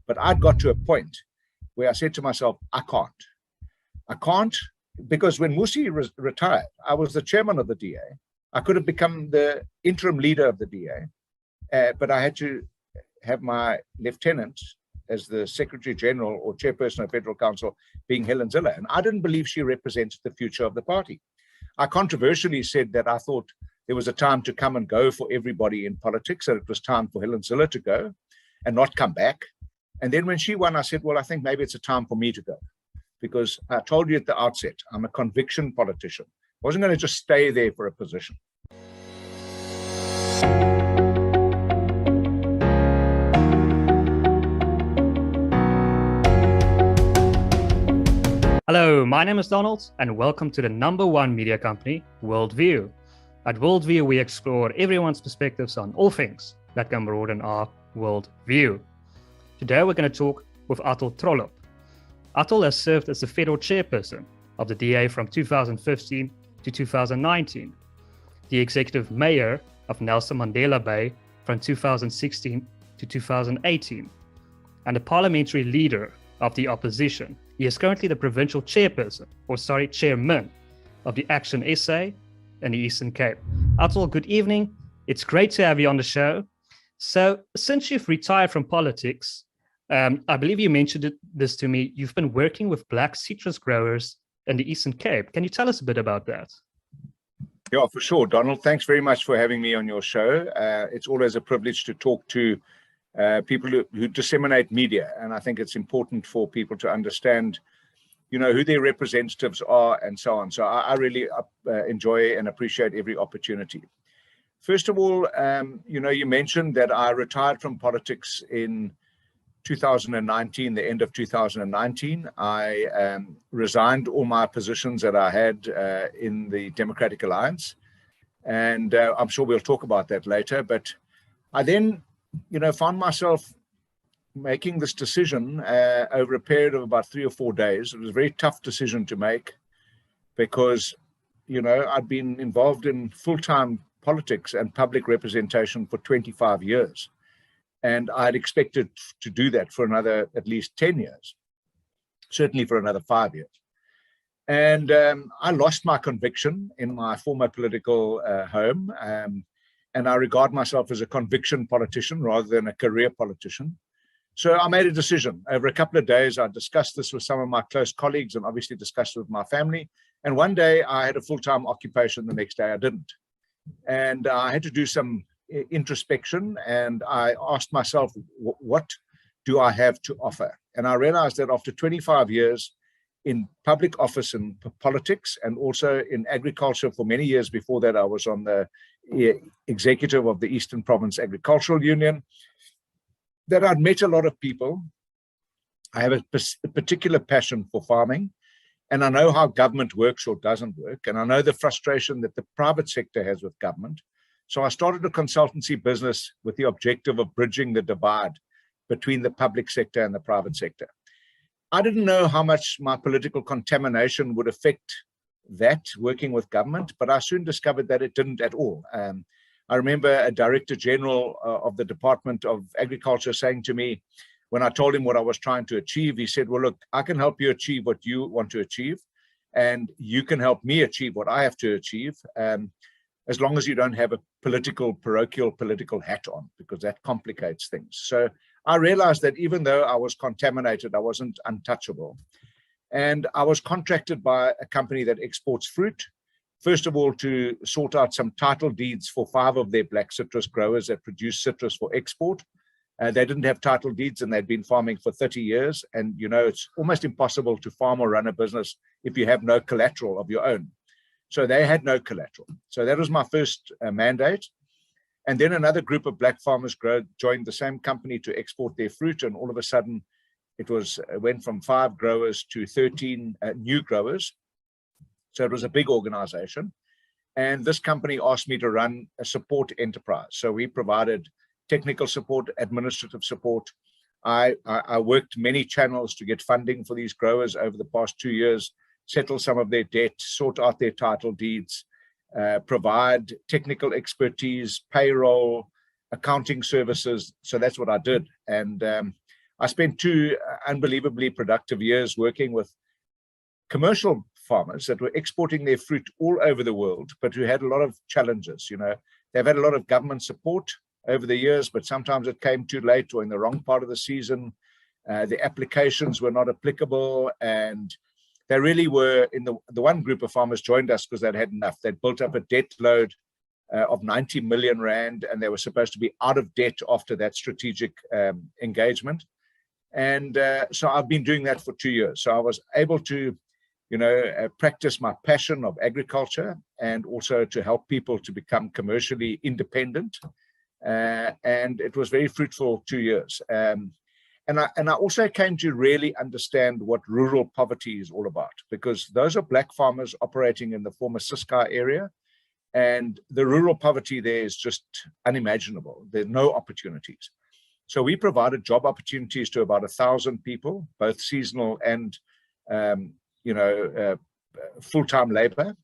But I'd got to a point where I said to myself, I can't, because when Musi retired, I was the chairman of the DA. I could have become the interim leader of the DA, but I had to have my lieutenant as the Secretary General or Chairperson of Federal Council being Helen Zille. And I didn't believe she represented the future of the party. I controversially said that I thought there was a time to come and go for everybody in politics, and it was time for Helen Zille to go and not come back. And then when she won, I said, well, I think maybe it's a time for me to go, because I told you at the outset, I'm a conviction politician. I wasn't going to just stay there for a position. Hello, my name is Donald, and welcome to the #1 media company, Worldview. At Worldview, we explore everyone's perspectives on all things that can broaden our worldview. Today, we're going to talk with Athol Trollip. Athol has served as the federal chairperson of the DA from 2015 to 2019, the executive mayor of Nelson Mandela Bay from 2016 to 2018, and the parliamentary leader of the opposition. He is currently the provincial chairman of the ActionSA in the Eastern Cape. Athol, good evening. It's great to have you on the show. So since you've retired from politics, I believe you mentioned this to me, you've been working with black citrus growers in the Eastern Cape. Can you tell us a bit about that? Yeah, for sure, Donald. Thanks very much for having me on your show. It's always a privilege to talk to people who disseminate media. And I think it's important for people to understand, who their representatives are and so on. So I really enjoy and appreciate every opportunity. First of all, you mentioned that I retired from politics in 2019, the end of 2019. I resigned all my positions that I had in the Democratic Alliance. And I'm sure we'll talk about that later. But I then found myself making this decision over a period of about 3 or 4 days. It was a very tough decision to make because, I'd been involved in full-time politics and public representation for 25 years. And I'd expected to do that for another at least 10 years, certainly for another 5 years. And I lost my conviction in my former political home. And I regard myself as a conviction politician rather than a career politician. So I made a decision. Over a couple of days, I discussed this with some of my close colleagues and obviously discussed it with my family. And one day I had a full-time occupation, the next day I didn't. And I had to do some introspection, and I asked myself, what do I have to offer? And I realized that after 25 years in public office and politics, and also in agriculture for many years before that, I was on the executive of the Eastern Province Agricultural Union, that I'd met a lot of people. I have a particular passion for farming, and I know how government works or doesn't work, and I know the frustration that the private sector has with government. So I started a consultancy business with the objective of bridging the divide between the public sector and the private sector. I didn't know how much my political contamination would affect that working with government, but I soon discovered that it didn't at all. I remember a Director General of the Department of Agriculture saying to me, when I told him what I was trying to achieve, he said, well, look, I can help you achieve what you want to achieve, and you can help me achieve what I have to achieve, as long as you don't have a parochial political hat on, because that complicates things. So I realized that even though I was contaminated, I wasn't untouchable. And I was contracted by a company that exports fruit, first of all, to sort out some title deeds for 5 of their black citrus growers that produce citrus for export. They didn't have title deeds, and they'd been farming for 30 years. And, it's almost impossible to farm or run a business if you have no collateral of your own. So they had no collateral. So that was my first mandate. And then another group of black farmers joined the same company to export their fruit. And all of a sudden, it went from 5 growers to 13 new growers. So it was a big organization. And this company asked me to run a support enterprise. So we provided technical support, administrative support. I worked many channels to get funding for these growers over the past 2 years, settle some of their debt, sort out their title deeds, provide technical expertise, payroll, accounting services. So that's what I did. And I spent 2 unbelievably productive years working with commercial farmers that were exporting their fruit all over the world, but who had a lot of challenges. They've had a lot of government support over the years, but sometimes it came too late or in the wrong part of the season. The applications were not applicable, and they really were in the one group of farmers joined us because they'd had enough. They'd built up a debt load of 90 million rand, and they were supposed to be out of debt after that strategic engagement. And so I've been doing that for 2 years. So I was able to, practice my passion of agriculture and also to help people to become commercially independent. And it was very fruitful 2 years. And I also came to really understand what rural poverty is all about, because those are black farmers operating in the former Ciskei area. And the rural poverty there is just unimaginable. There are no opportunities. So we provided job opportunities to about 1,000 people, both seasonal and, full-time labor.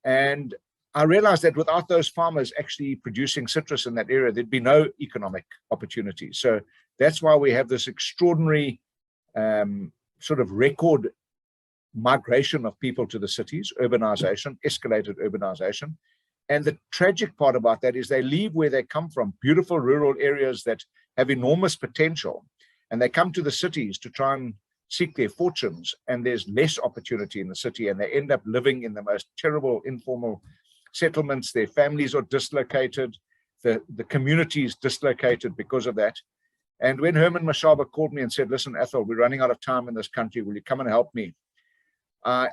And I realized that without those farmers actually producing citrus in that area, there'd be no economic opportunities. So that's why we have this extraordinary sort of record migration of people to the cities, urbanization, escalated urbanization. And the tragic part about that is they leave where they come from, beautiful rural areas that have enormous potential, and they come to the cities to try and seek their fortunes, and there's less opportunity in the city, and they end up living in the most terrible informal settlements. Their families are dislocated, the community is dislocated because of that. And when Herman Mashaba called me and said, listen, Athol, we're running out of time in this country, will you come and help me? I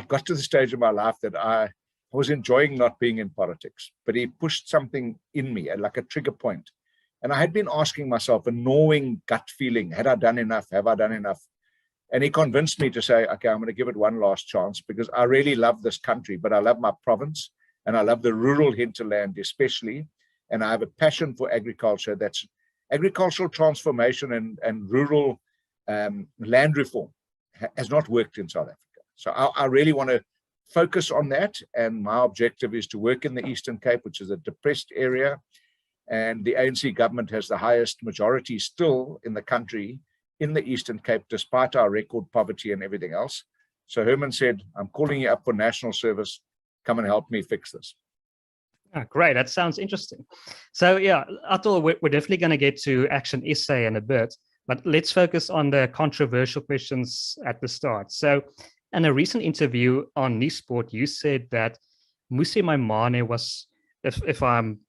got to the stage of my life that I was enjoying not being in politics, but he pushed something in me, like a trigger point. And I had been asking myself, a gnawing gut feeling, had I done enough? Have I done enough? And he convinced me to say, okay, I'm going to give it one last chance, because I really love this country, but I love my province, and I love the rural hinterland especially. And I have a passion for agriculture. That's agricultural transformation and rural land reform has not worked in South Africa. So I really want to focus on that. And my objective is to work in the Eastern Cape, which is a depressed area. And the ANC government has the highest majority still in the country in the Eastern Cape, despite our record poverty and everything else. So Herman said, I'm calling you up for national service. Come and help me fix this. Great. That sounds interesting. So yeah, Athol, we're definitely going to get to ActionSA in a bit, but let's focus on the controversial questions at the start. So in a recent interview on Nuusport, you said that Mmusi Maimane was, if I'm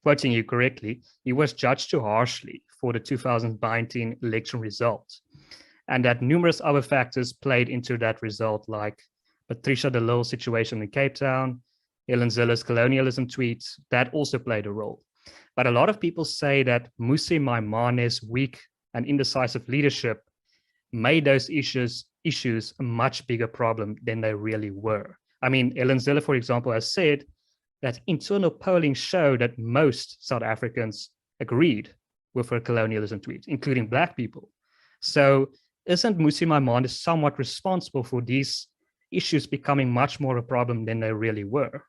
quoting you correctly, he was judged too harshly for the 2019 election result, and that numerous other factors played into that result, like Patricia de Lille's situation in Cape Town, Helen Zille's colonialism tweets, that also played a role. But a lot of people say that Mmusi Maimane's weak and indecisive leadership made those issues a much bigger problem than they really were. I mean, Helen Zille, for example, has said that internal polling showed that most South Africans agreed with her colonialism tweets, including Black people. So isn't Mmusi Maimane somewhat responsible for these issues becoming much more a problem than they really were?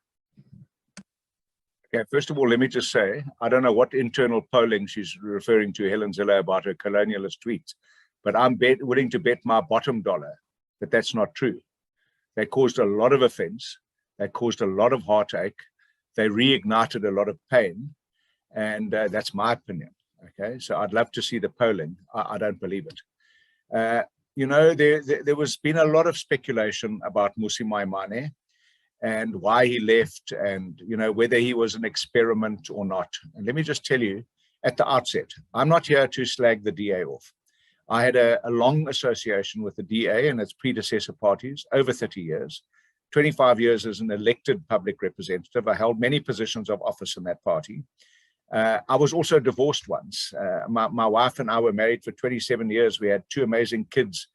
Okay, first of all, let me just say, I don't know what internal polling she's referring to Helen Zille about her colonialist tweets, but I'm willing to bet my bottom dollar that that's not true. They caused a lot of offense. They caused a lot of heartache. They reignited a lot of pain. And that's my opinion. Okay, so I'd love to see the polling. I don't believe it. There was been a lot of speculation about Mmusi Maimane and why he left, and whether he was an experiment or not. And let me just tell you at the outset, I'm not here to slag the DA off. I had a long association with the DA and its predecessor parties over 30 years, 25 years as an elected public representative. I held many positions of office in that party. I was also divorced once. My wife and I were married for 27 years. We had 2 amazing kids.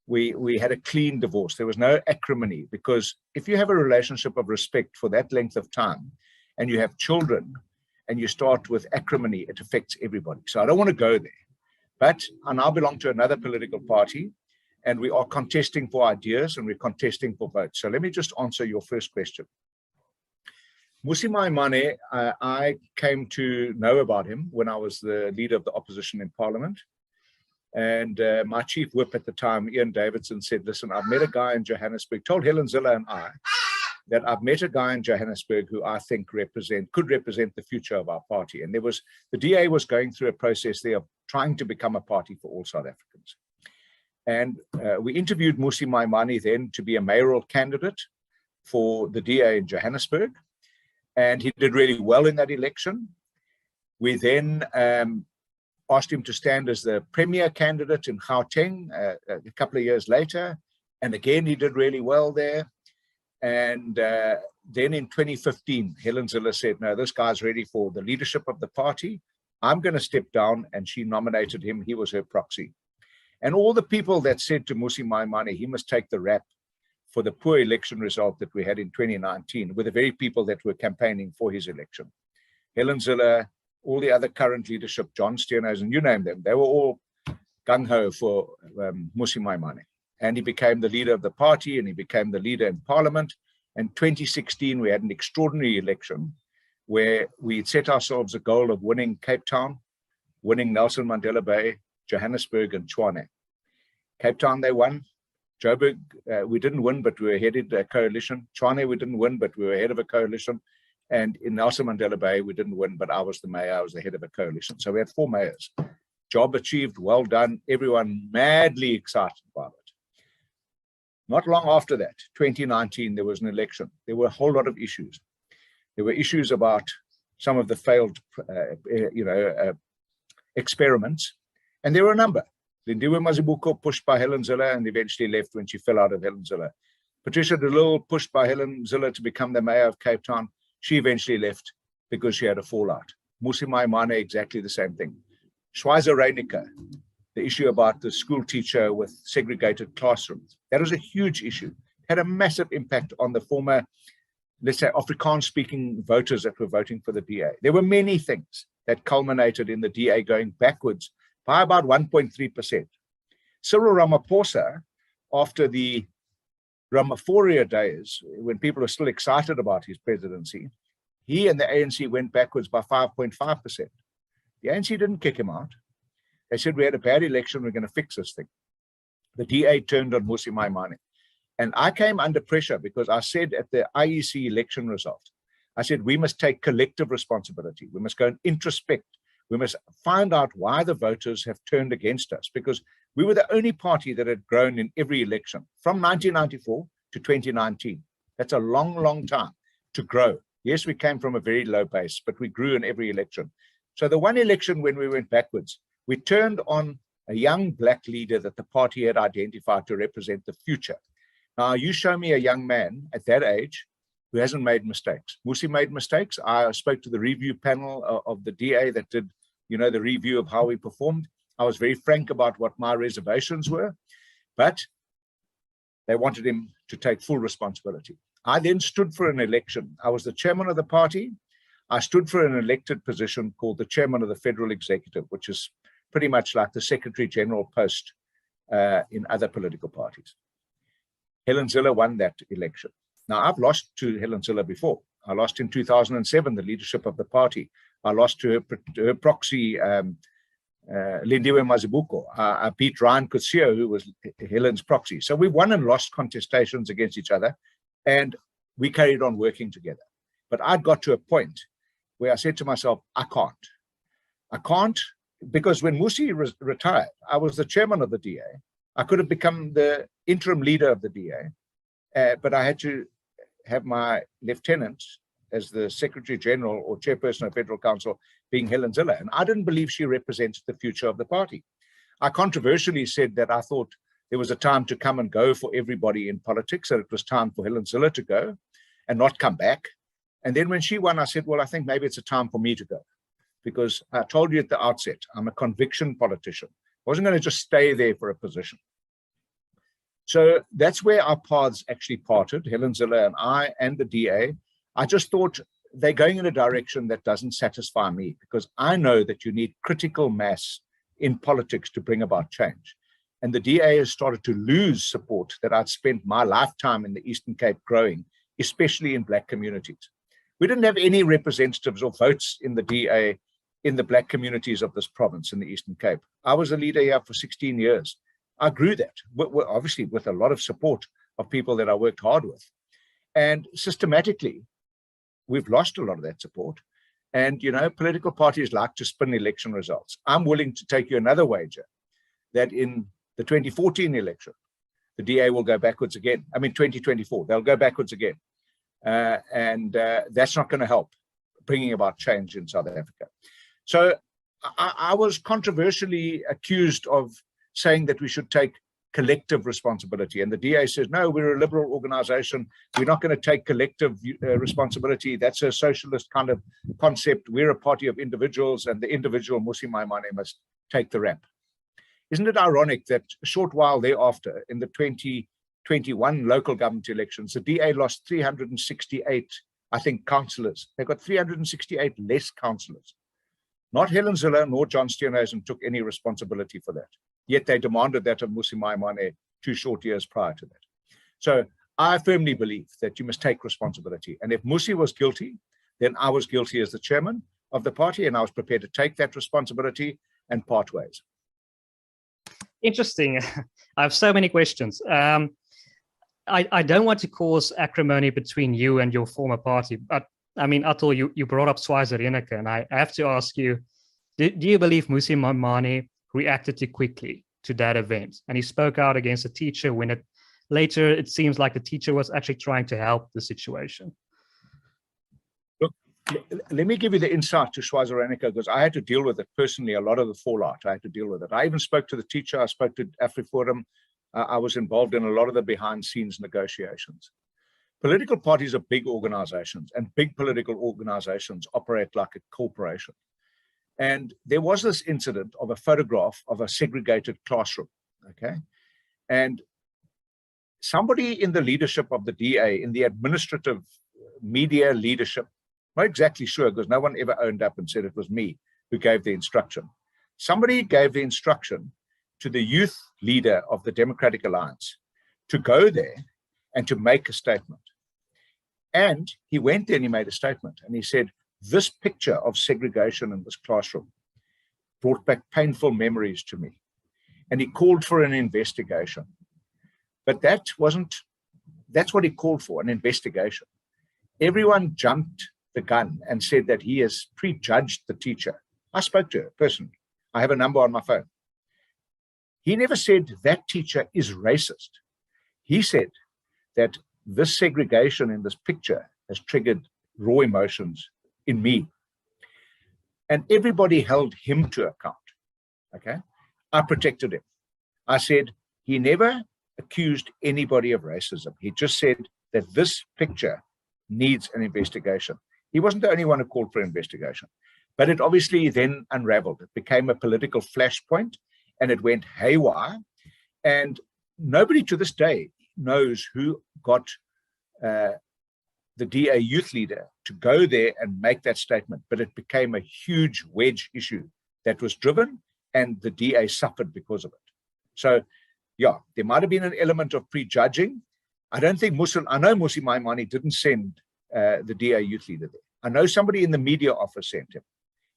We had a clean divorce. There was no acrimony, because if you have a relationship of respect for that length of time and you have children and you start with acrimony, it affects everybody. So I don't want to go there. But I now belong to another political party, and we are contesting for ideas and we're contesting for votes. So let me just answer your first question. Mmusi Maimane, I came to know about him when I was the leader of the opposition in Parliament. And my chief whip at the time, Ian Davidson, said, listen, I've met a guy in Johannesburg, told Helen Zille and I that I've met a guy in Johannesburg who I think could represent the future of our party. And the DA was going through a process there of trying to become a party for all South Africans. And we interviewed Mmusi Maimane then to be a mayoral candidate for the DA in Johannesburg. And he did really well in that election. We then asked him to stand as the premier candidate in Gauteng a couple of years later. And again, he did really well there. And then in 2015, Helen Zille said, no, this guy's ready for the leadership of the party. I'm going to step down. And she nominated him. He was her proxy. And all the people that said to Mmusi Maimane, he must take the rap for the poor election result that we had in 2019 were the very people that were campaigning for his election. Helen Zille, all the other current leadership, John Steenhuisen, and you name them, they were all gung-ho for Mmusi Maimane. And he became the leader of the party, and he became the leader in parliament. In 2016, we had an extraordinary election where we set ourselves a goal of winning Cape Town, winning Nelson Mandela Bay, Johannesburg, and Tshwane. Cape Town, they won. Joburg, we didn't win, but we were headed a coalition. Tshwane, we didn't win, but we were ahead of a coalition. And in Nelson Mandela Bay, we didn't win, but I was the mayor. I was the head of a coalition. So we had 4 mayors. Job achieved, well done. Everyone madly excited about it. Not long after that, 2019, there was an election. There were a whole lot of issues. There were issues about some of the failed, experiments. And there were a number. Lindiwe Mazibuko pushed by Helen Zille and eventually left when she fell out of Helen Zille. Patricia de Lille pushed by Helen Zille to become the mayor of Cape Town. She eventually left because she had a fallout. Mmusi Maimane, exactly the same thing. Schweizer Reinicke, the issue about the school teacher with segregated classrooms. That was a huge issue. It had a massive impact on the former, let's say, Afrikaans-speaking voters that were voting for the DA. There were many things that culminated in the DA going backwards by about 1.3%. Cyril Ramaphosa, after the Ramaphoria days, when people were still excited about his presidency, he and the ANC went backwards by 5.5%. The ANC didn't kick him out. They said, we had a bad election, we're going to fix this thing. The DA turned on Mmusi Maimane. And I came under pressure because I said at the IEC election result, I said, we must take collective responsibility. We must go and introspect. We must find out why the voters have turned against us, because we were the only party that had grown in every election from 1994 to 2019. That's a long, long time to grow. Yes, we came from a very low base, but we grew in every election. So the one election when we went backwards, we turned on a young black leader that the party had identified to represent the future. Now, you show me a young man at that age who hasn't made mistakes. Mmusi made mistakes. I spoke to the review panel of the DA that did, the review of how we performed. I was very frank about what my reservations were, but they wanted him to take full responsibility. I then stood for an election. I was the chairman of the party. I stood for an elected position called the chairman of the Federal Executive, which is pretty much like the Secretary General post in other political parties. Helen Zille won that election. Now, I've lost to Helen Zille before. I lost in 2007, the leadership of the party. I lost to her proxy, Lindiwe Mazibuko. I beat Ryan Kutsia, who was Helen's proxy. So we won and lost contestations against each other, and we carried on working together. But I'd got to a point where I said to myself, I can't, because when Mmusi retired, I was the chairman of the DA. I could have become the interim leader of the DA, but I had to have my lieutenant as the Secretary General or Chairperson of Federal Council being Helen Zille. And I didn't believe she represented the future of the party. I controversially said that I thought there was a time to come and go for everybody in politics, that it was time for Helen Zille to go and not come back. And then when she won, I said, well, I think maybe it's a time for me to go, because I told you at the outset, I'm a conviction politician. I wasn't going to just stay there for a position. So that's where our paths actually parted, Helen Zille and I and the DA. I just thought they're going in a direction that doesn't satisfy me, because I know that you need critical mass in politics to bring about change. And the DA has started to lose support that I'd spent my lifetime in the Eastern Cape growing, especially in black communities. We didn't have any representatives or votes in the DA in the black communities of this province in the Eastern Cape. I was a leader here for 16 years. I grew that, obviously with a lot of support of people that I worked hard with. And systematically, we've lost a lot of that support. And, political parties like to spin election results. I'm willing to take you another wager that in the 2014 election, the DA will go backwards again. 2024, they'll go backwards again. And that's not going to help bringing about change in South Africa. So I was controversially accused of saying that we should take collective responsibility. And the DA says, no, we're a liberal organization. We're not going to take collective responsibility. That's a socialist kind of concept. We're a party of individuals, and the individual Mmusi Maimane must take the rap. Isn't it ironic that a short while thereafter, in the 2021 local government elections, the DA lost 368, I think, councillors. They got 368 less councillors. Not Helen Zille nor John Steenhuisen took any responsibility for that. Yet they demanded that of Mmusi Maimane 2 short years prior to that. So I firmly believe that you must take responsibility. And if Mmusi was guilty, then I was guilty as the chairman of the party, and I was prepared to take that responsibility and part ways. Interesting. I have so many questions. I don't want to cause acrimony between you and your former party, but Athol, you brought up Schweizer Reneke, and I have to ask you, do you believe Mmusi Maimane reacted too quickly to that event? And he spoke out against a teacher when later it seems like the teacher was actually trying to help the situation. Look, let me give you the insight to Schweizer Reneke, because I had to deal with it personally, a lot of the fallout. I had to deal with it. I even spoke to the teacher. I spoke to AfriForum. I was involved in a lot of the behind-scenes negotiations. Political parties are big organizations, and big political organizations operate like a corporation. And there was this incident of a photograph of a segregated classroom, okay? And somebody in the leadership of the DA, in the administrative media leadership, not exactly sure, because no one ever owned up and said it was me who gave the instruction. Somebody gave the instruction to the youth leader of the Democratic Alliance to go there and to make a statement. And he went there and he made a statement, and he said, this picture of segregation in this classroom brought back painful memories to me. And he called for an investigation. But that's what he called for, an investigation. Everyone jumped the gun and said that he has prejudged the teacher. I spoke to her personally. I have a number on my phone. He never said that teacher is racist. He said that this segregation in this picture has triggered raw emotions in me. And everybody held him to account, okay? I protected him. I said, he never accused anybody of racism. He just said that this picture needs an investigation. He wasn't the only one who called for an investigation, but it obviously then unraveled. It became a political flashpoint, and it went haywire. And nobody to this day knows who got the DA youth leader to go there and make that statement, but it became a huge wedge issue that was driven, and the DA suffered because of it. So, yeah, there might have been an element of prejudging. I don't think I know Mmusi Maimane didn't send the DA youth leader there. I know somebody in the media office sent him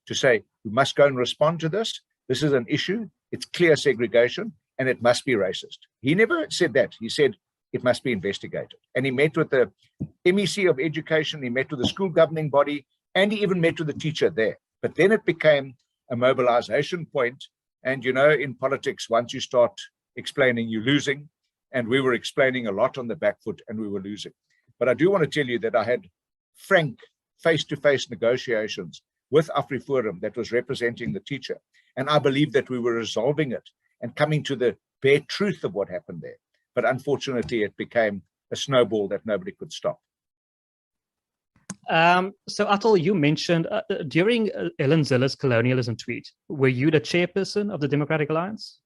to say, we must go and respond to this. This is an issue. It's clear segregation, and it must be racist. He never said that. He said, it must be investigated. And he met with the MEC of Education, he met with the school governing body, and he even met with the teacher there. But then it became a mobilization point. And in politics, once you start explaining, you're losing. And we were explaining a lot on the back foot, and we were losing. But I do want to tell you that I had frank face-to-face negotiations with AfriForum that was representing the teacher. And I believe that we were resolving it and coming to the bare truth of what happened there. But unfortunately, it became a snowball that nobody could stop. So Athol, you mentioned during Helen Zille's colonialism tweet, were you the chairperson of the Democratic Alliance?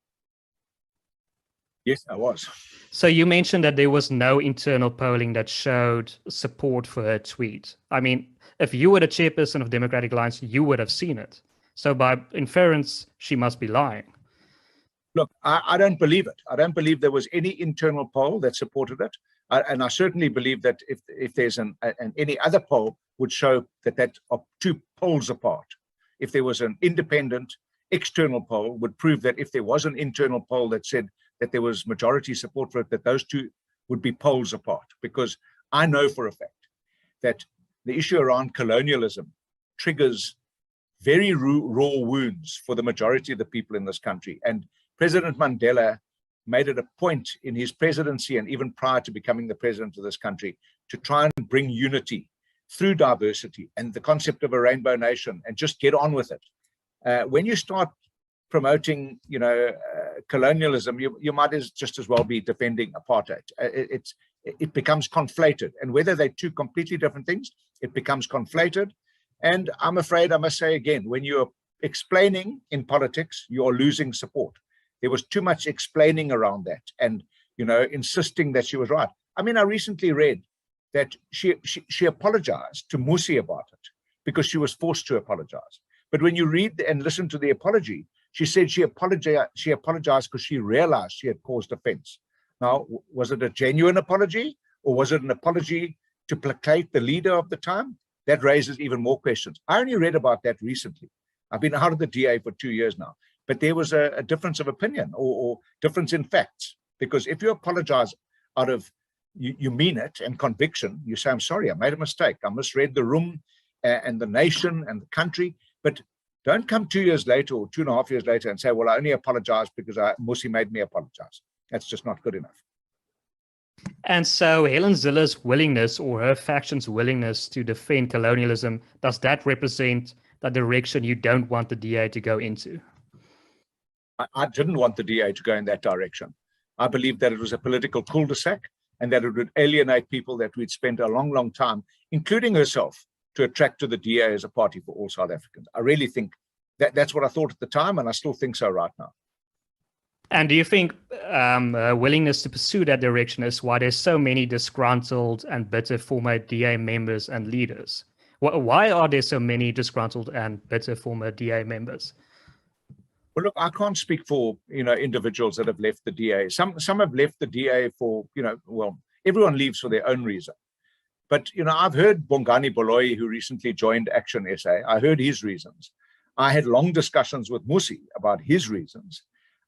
Yes, I was. So you mentioned that there was no internal polling that showed support for her tweet. If you were the chairperson of Democratic Alliance, you would have seen it. So by inference, she must be lying. Look, I don't believe it. I don't believe there was any internal poll that supported it. And I certainly believe that if there's any other poll would show that are 2 polls apart. if there was an independent external poll, would prove that if there was an internal poll that said that there was majority support for it, that those two would be poles apart. Because I know for a fact that the issue around colonialism triggers very raw wounds for the majority of the people in this country. And President Mandela made it a point in his presidency and even prior to becoming the president of this country to try and bring unity through diversity and the concept of a rainbow nation and just get on with it. When you start promoting, colonialism, you might just as well be defending apartheid. It becomes conflated, and whether they're two completely different things, it becomes conflated. And I'm afraid I must say again, when you're explaining in politics, you're losing support. There was too much explaining around that and, insisting that she was right. I mean, I recently read that she apologized to Musi about it because she was forced to apologize. But when you read and listen to the apology, she said she apologized because she realized she had caused offense. Now, was it a genuine apology, or was it an apology to placate the leader of the time? That raises even more questions. I only read about that recently. I've been out of the DA for 2 years now, but there was a difference of opinion or difference in facts. Because if you apologize out of, you mean it, and conviction, you say, I'm sorry, I made a mistake. I misread the room and the nation and the country. But don't come 2 years later or 2.5 years later and say, well, I only apologize because Musi made me apologize. That's just not good enough. And so Helen Zille's willingness, or her faction's willingness, to defend colonialism, does that represent the direction you don't want the DA to go into? I didn't want the DA to go in that direction. I believe that it was a political cul-de-sac and that it would alienate people that we'd spent a long, long time, including herself, to attract to the DA as a party for all South Africans. I really think that's what I thought at the time, and I still think so right now. And do you think willingness to pursue that direction is why there's so many disgruntled and bitter former DA members and leaders? Why are there so many disgruntled and bitter former DA members? Well, look, I can't speak for, individuals that have left the DA. Some have left the DA for, well, everyone leaves for their own reason. But, I've heard Bongani Boloyi, who recently joined ActionSA. I heard his reasons. I had long discussions with Musi about his reasons.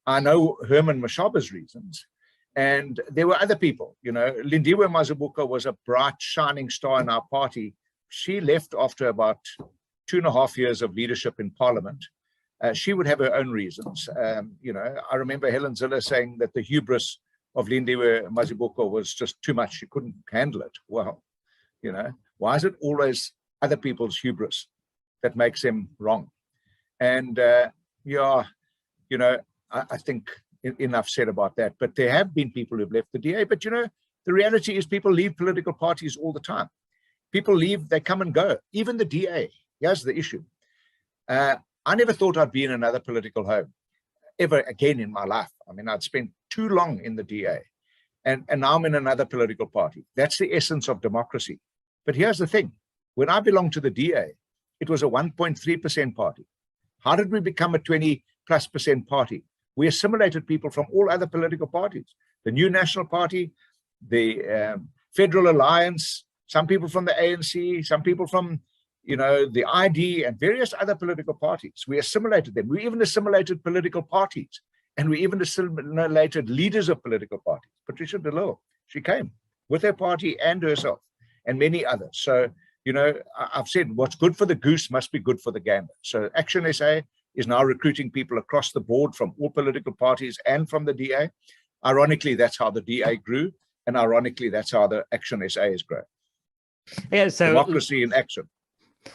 I know Herman Mashaba's reasons. And there were other people, Lindiwe Mazibuko was a bright, shining star in our party. She left after about 2.5 years of leadership in Parliament. She would have her own reasons. I remember Helen Zille saying that the hubris of Lindiwe Mazibuko was just too much. She couldn't handle it. Well, why is it always other people's hubris that makes them wrong? And I think enough said about that. But there have been people who've left the DA. But, the reality is people leave political parties all the time. People leave, they come and go. Even the DA. Here's the issue. I never thought I'd be in another political home ever again in my life. I mean, I'd spent too long in the DA. And now I'm in another political party. That's the essence of democracy. But here's the thing. When I belonged to the DA, it was a 1.3% party. How did we become a 20+% party? We assimilated people from all other political parties. The New National Party, the Federal Alliance, some people from the ANC, some people from, the ID and various other political parties. We assimilated them. We even assimilated political parties. And we even assimilated leaders of political parties. Patricia de Lille, she came with her party and herself and many others. So, I've said what's good for the goose must be good for the gander. So ActionSA is now recruiting people across the board from all political parties and from the DA. Ironically, that's how the DA grew. And ironically, that's how the ActionSA is growing. Yeah, so democracy in action.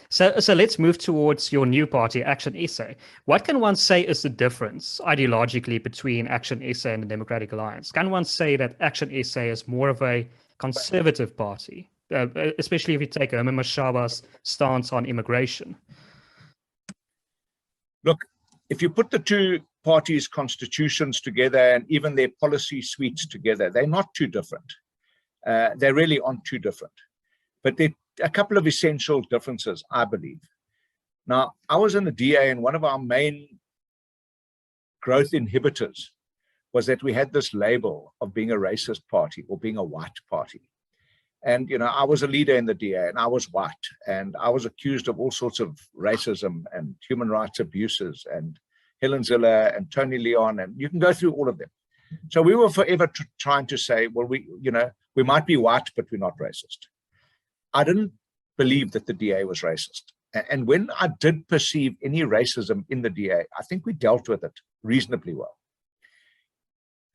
So let's move towards your new party, ActionSA. What can one say is the difference ideologically between ActionSA and the Democratic Alliance? Can one say that ActionSA is more of a conservative party, especially if you take Herman Mashaba's stance on immigration? Look, if you put the two parties' constitutions together and even their policy suites together, they're not too different. They really aren't too different. But there are a couple of essential differences, I believe. Now, I was in the DA, and one of our main growth inhibitors was that we had this label of being a racist party or being a white party. And, I was a leader in the DA, and I was white, and I was accused of all sorts of racism and human rights abuses, and Helen Ziller and Tony Leon, and you can go through all of them. So we were forever trying to say, well, we might be white, but we're not racist. I didn't believe that the DA was racist. And when I did perceive any racism in the DA, I think we dealt with it reasonably well.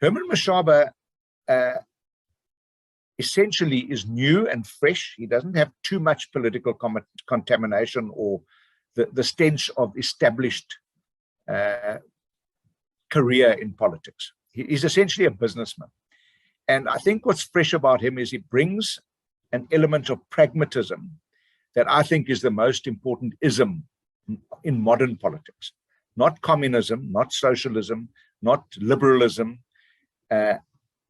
Herman Mashaba essentially is new and fresh. He doesn't have too much political contamination or the stench of established career in politics. He's essentially a businessman. And I think what's fresh about him is he brings an element of pragmatism that I think is the most important ism in modern politics. Not communism, not socialism, not liberalism.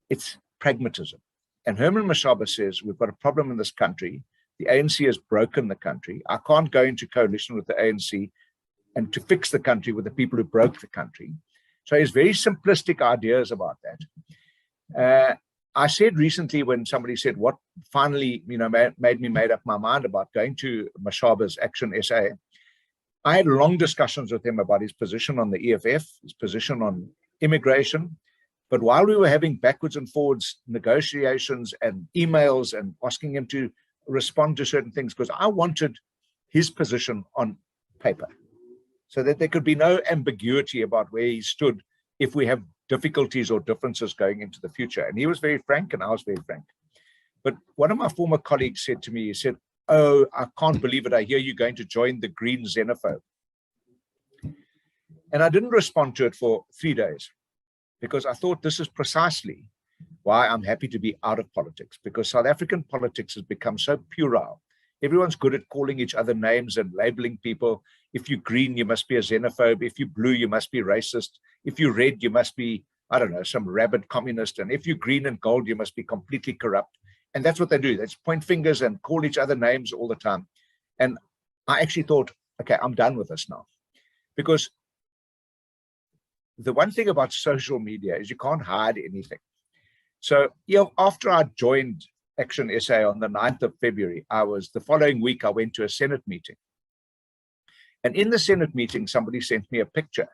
It's pragmatism. And Herman Mashaba says, we've got a problem in this country. The ANC has broken the country. I can't go into coalition with the ANC and to fix the country with the people who broke the country. So he has very simplistic ideas about that. I said recently when somebody said what finally, made me made up my mind about going to Mashaba's ActionSA, I had long discussions with him about his position on the EFF, his position on immigration. But while we were having backwards and forwards negotiations and emails and asking him to respond to certain things, because I wanted his position on paper so that there could be no ambiguity about where he stood if we have difficulties or differences going into the future. And he was very frank and I was very frank. But one of my former colleagues said to me, he said, "Oh, I can't believe it. I hear you're going to join the Green Xenophobe." And I didn't respond to it for 3 days because I thought this is precisely why I'm happy to be out of politics, because South African politics has become so puerile. Everyone's good at calling each other names and labeling people. If you're green, you must be a xenophobe. If you're blue, you must be racist. If you're red, you must be, I don't know, some rabid communist. And if you're green and gold, you must be completely corrupt. And that's what they do. They just point fingers and call each other names all the time. And I actually thought, okay, I'm done with this now. Because the one thing about social media is you can't hide anything. So, after I joined ActionSA on the 9th of February, the following week, I went to a Senate meeting. And in the Senate meeting, somebody sent me a picture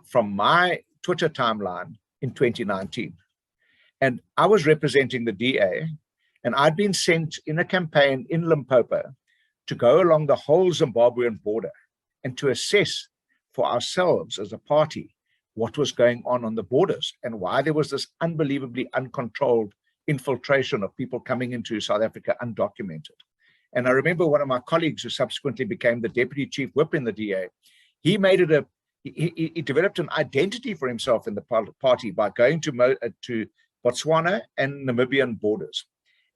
from my Twitter timeline in 2019. And I was representing the DA, and I'd been sent in a campaign in Limpopo to go along the whole Zimbabwean border and to assess for ourselves as a party what was going on the borders and why there was this unbelievably uncontrolled infiltration of people coming into South Africa undocumented. And I remember one of my colleagues who subsequently became the deputy chief whip in the DA, he made it he developed an identity for himself in the party by going to Botswana and Namibian borders.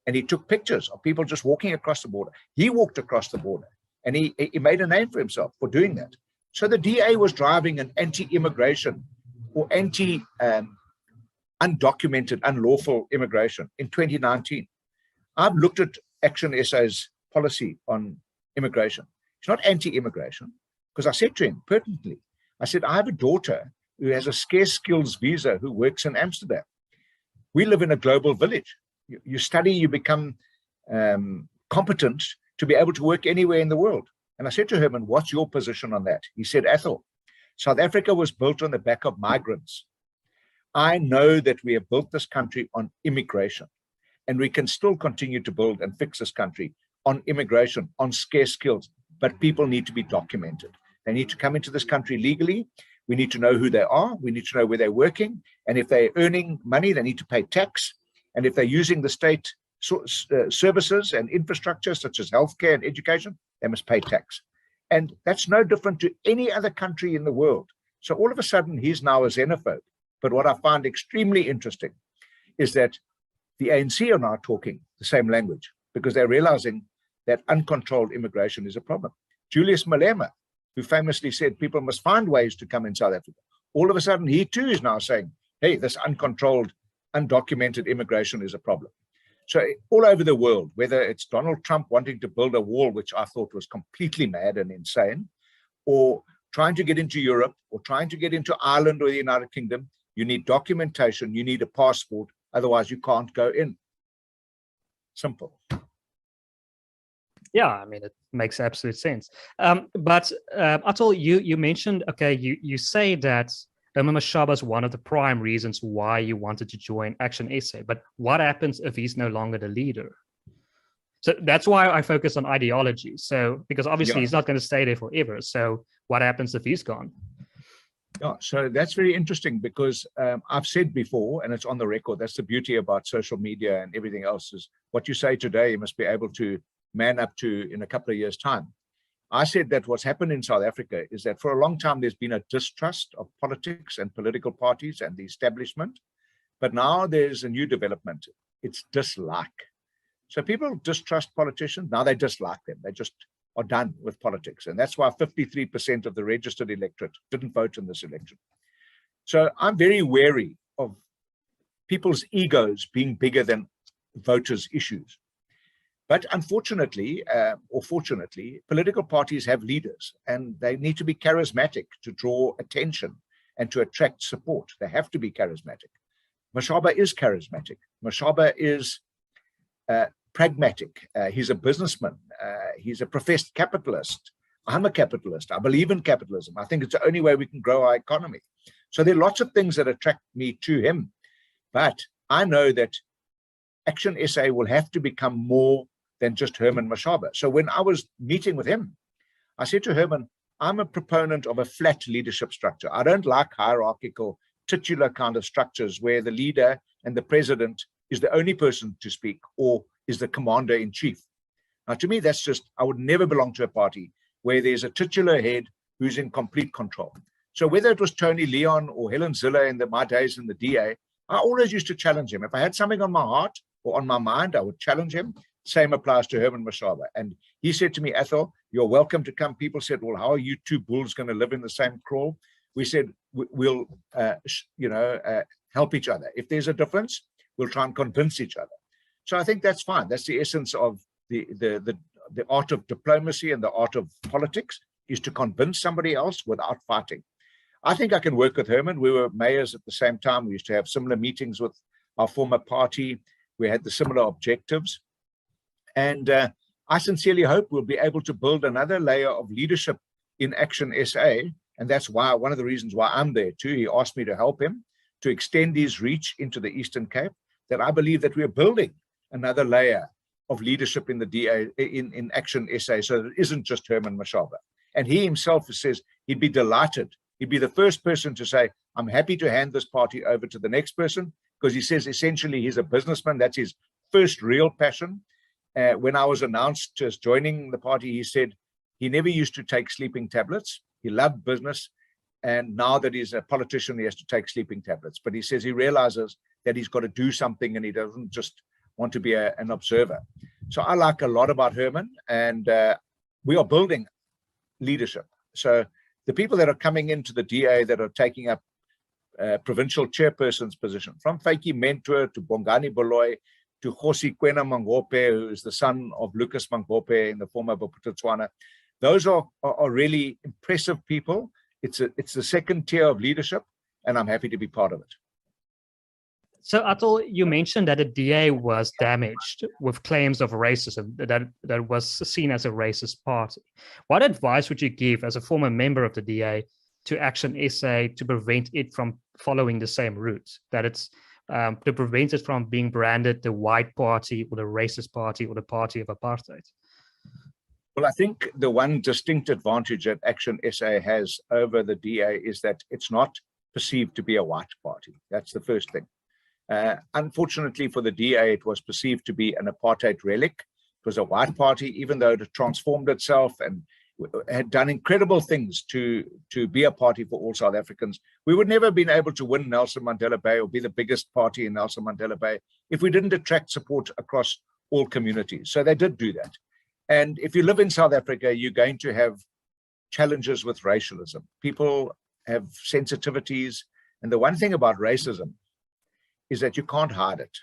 And he took pictures of people just walking across the border. He walked across the border and he made a name for himself for doing that. So the DA was driving an anti-immigration or undocumented, unlawful immigration in 2019. I've looked at ActionSA's policy on immigration. It's not anti-immigration, because I said to him pertinently, I said, I have a daughter who has a scarce skills visa who works in Amsterdam. We live in a global village. You study, you become competent to be able to work anywhere in the world. And I said to Herman, what's your position on that? He said, Athol, South Africa was built on the back of migrants. I know that we have built this country on immigration, and we can still continue to build and fix this country on immigration, on scarce skills, but people need to be documented. They need to come into this country legally. We need to know who they are. We need to know where they're working. And if they're earning money, they need to pay tax. And if they're using the state services and infrastructure, such as healthcare and education, they must pay tax. And that's no different to any other country in the world. So all of a sudden, he's now a xenophobe. But what I find extremely interesting is that the ANC are now talking the same language because they're realizing that uncontrolled immigration is a problem. Julius Malema, who famously said people must find ways to come in South Africa, all of a sudden he too is now saying, hey, this uncontrolled, undocumented immigration is a problem. So all over the world, whether it's Donald Trump wanting to build a wall, which I thought was completely mad and insane, or trying to get into Europe, or trying to get into Ireland or the United Kingdom, you need documentation, you need a passport, otherwise you can't go in. Simple. Yeah, I mean, it makes absolute sense. But Athol, you mentioned, okay, you say that Herman Mashaba is one of the prime reasons why you wanted to join ActionSA. But what happens if he's no longer the leader? So that's why I focus on ideology. So because obviously he's not going to stay there forever. So what happens if he's gone? Yeah, so that's very interesting because I've said before, and it's on the record, that's the beauty about social media and everything else, is what you say today, you must be able to man up to in a couple of years' time. I said that what's happened in South Africa is that for a long time, there's been a distrust of politics and political parties and the establishment. But now there's a new development. It's dislike. So people distrust politicians. Now they dislike them. They just are done with politics. And that's why 53% of the registered electorate didn't vote in this election. So I'm very wary of people's egos being bigger than voters' issues. But unfortunately, or fortunately, political parties have leaders and they need to be charismatic to draw attention and to attract support. They have to be charismatic. Mashaba is charismatic. Mashaba is pragmatic. He's a businessman. He's a professed capitalist. I'm a capitalist. I believe in capitalism. I think it's the only way we can grow our economy. So there are lots of things that attract me to him. But I know that ActionSA will have to become more than just Herman Mashaba. So when I was meeting with him, I said to Herman, I'm a proponent of a flat leadership structure. I don't like hierarchical, titular kind of structures where the leader and the president is the only person to speak or is the commander in chief. Now, to me, that's just, I would never belong to a party where there's a titular head who's in complete control. So whether it was Tony Leon or Helen Ziller in my days in the DA, I always used to challenge him. If I had something on my heart or on my mind, I would challenge him. Same applies to Herman Mashaba. And he said to me, Athol, you're welcome to come. People said, well, how are you two bulls going to live in the same kraal? We said, we'll, help each other. If there's a difference, we'll try and convince each other. So I think that's fine. That's the essence of the art of diplomacy and the art of politics, is to convince somebody else without fighting. I think I can work with Herman. We were mayors at the same time. We used to have similar meetings with our former party. We had the similar objectives. And I sincerely hope we'll be able to build another layer of leadership in ActionSA. And that's why, one of the reasons why I'm there too. He asked me to help him to extend his reach into the Eastern Cape, that I believe that we're building another layer of leadership in the DA, in ActionSA, so that it isn't just Herman Mashaba. And he himself says he'd be delighted. He'd be the first person to say, I'm happy to hand this party over to the next person, because he says essentially he's a businessman. That's his first real passion. When I was announced as joining the party, he said he never used to take sleeping tablets. He loved business. And now that he's a politician, he has to take sleeping tablets. But he says he realizes that he's got to do something and he doesn't just want to be an observer. So I like a lot about Herman, and we are building leadership. So the people that are coming into the DA that are taking up provincial chairperson's position, from Faiki Mentor to Bongani Boloy, to Khosi Kwena Mangope, who is the son of Lucas Mangope in the former Bophuthatswana. Those are really impressive people. It's the second tier of leadership, and I'm happy to be part of it. So Athol, you mentioned that the DA was damaged with claims of racism, that was seen as a racist party. What advice would you give as a former member of the DA to ActionSA to prevent it from following the same route, that it's to prevent it from being branded the white party or the racist party or the party of apartheid? Well, I think the one distinct advantage that ActionSA has over the DA is that it's not perceived to be a white party. That's the first thing. Unfortunately for the DA, it was perceived to be an apartheid relic. It was a white party, even though it had transformed itself and had done incredible things to be a party for all South Africans. We would never have been able to win Nelson Mandela Bay or be the biggest party in Nelson Mandela Bay if we didn't attract support across all communities. So they did do that. And if you live in South Africa, you're going to have challenges with racialism. People have sensitivities. And the one thing about racism is that you can't hide it.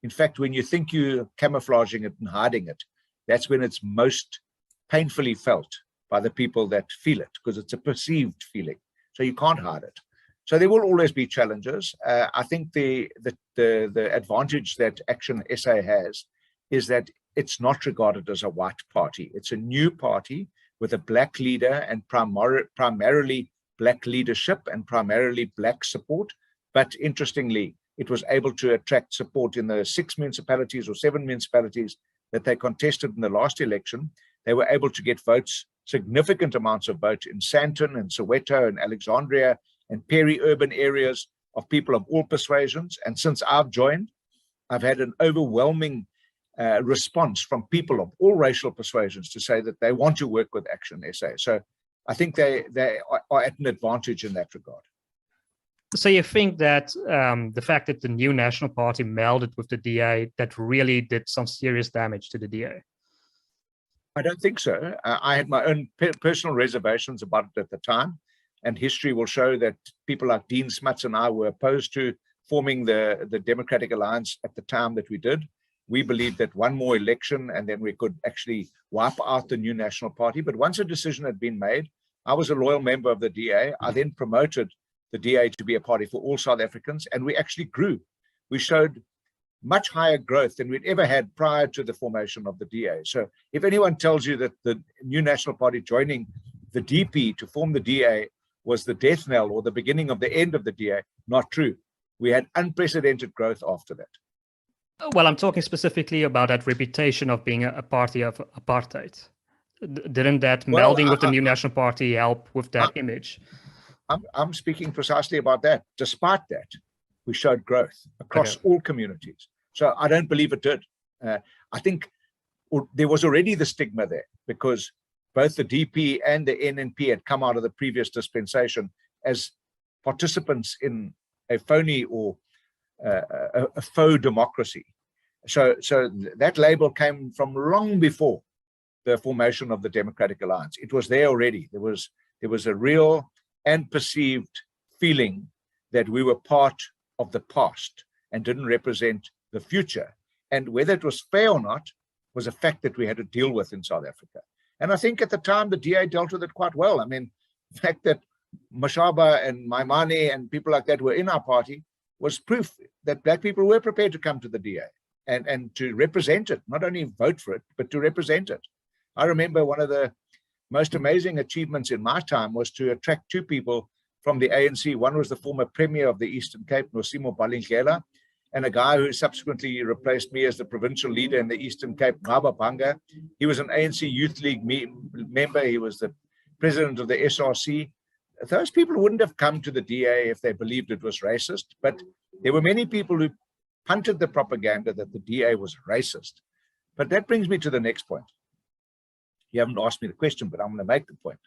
In fact, when you think you're camouflaging it and hiding it, that's when it's most painfully felt by the people that feel it, because it's a perceived feeling. So you can't hide it. So there will always be challenges. I think the advantage that ActionSA has is that it's not regarded as a white party. It's a new party with a black leader and primarily black leadership and primarily black support. But interestingly, it was able to attract support in the 6 municipalities or 7 municipalities that they contested in the last election. They were able to get votes, significant amounts of vote in Sandton and Soweto and Alexandria and peri-urban areas of people of all persuasions. And since I've joined, I've had an overwhelming response from people of all racial persuasions to say that they want to work with ActionSA. So I think they are at an advantage in that regard. So you think that the fact that the new National Party melded with the DA, that really did some serious damage to the DA? I don't think so. I had my own personal reservations about it at the time, and history will show that people like Dean Smuts and I were opposed to forming the Democratic Alliance at the time that we did. We believed that one more election and then we could actually wipe out the new National Party. But once a decision had been made, I was a loyal member of the DA. I then promoted the DA to be a party for all South Africans, and we actually grew. We showed much higher growth than we'd ever had prior to the formation of the DA. So if anyone tells you that the new National Party joining the DP to form the DA was the death knell or the beginning of the end of the DA, not true. We had unprecedented growth after that. Well, I'm talking specifically about that reputation of being a party of apartheid. Didn't that melding with the new National Party help with that image? I'm speaking precisely about that. Despite that, we showed growth across all communities. So I don't believe it did. I think there was already the stigma there because both the DP and the NNP had come out of the previous dispensation as participants in a phony or a faux democracy. So that label came from long before the formation of the Democratic Alliance. It was there already. There was a real and perceived feeling that we were part of the past and didn't represent the future. And whether it was fair or not was a fact that we had to deal with in South Africa. And I think at the time, the DA dealt with it quite well. I mean, the fact that Mashaba and Maimane and people like that were in our party was proof that black people were prepared to come to the DA and to represent it, not only vote for it, but to represent it. I remember one of the most amazing achievements in my time was to attract 2 people from the ANC. One was the former Premier of the Eastern Cape, Nosimo Balingela, and a guy who subsequently replaced me as the provincial leader in the Eastern Cape, Ngaba Banga. He was an ANC Youth League member. He was the president of the SRC. Those people wouldn't have come to the DA if they believed it was racist, but there were many people who punted the propaganda that the DA was racist. But that brings me to the next point. You haven't asked me the question, but I'm going to make the point.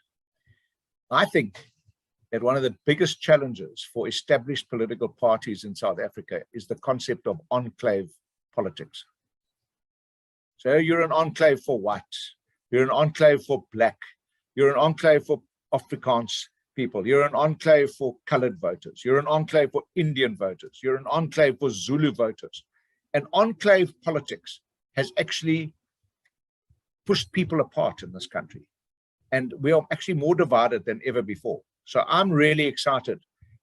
I think that one of the biggest challenges for established political parties in South Africa is the concept of enclave politics. So you're an enclave for white, you're an enclave for black, you're an enclave for Afrikaans people, you're an enclave for colored voters, you're an enclave for Indian voters, you're an enclave for Zulu voters. And enclave politics has actually pushed people apart in this country. And we are actually more divided than ever before. So I'm really excited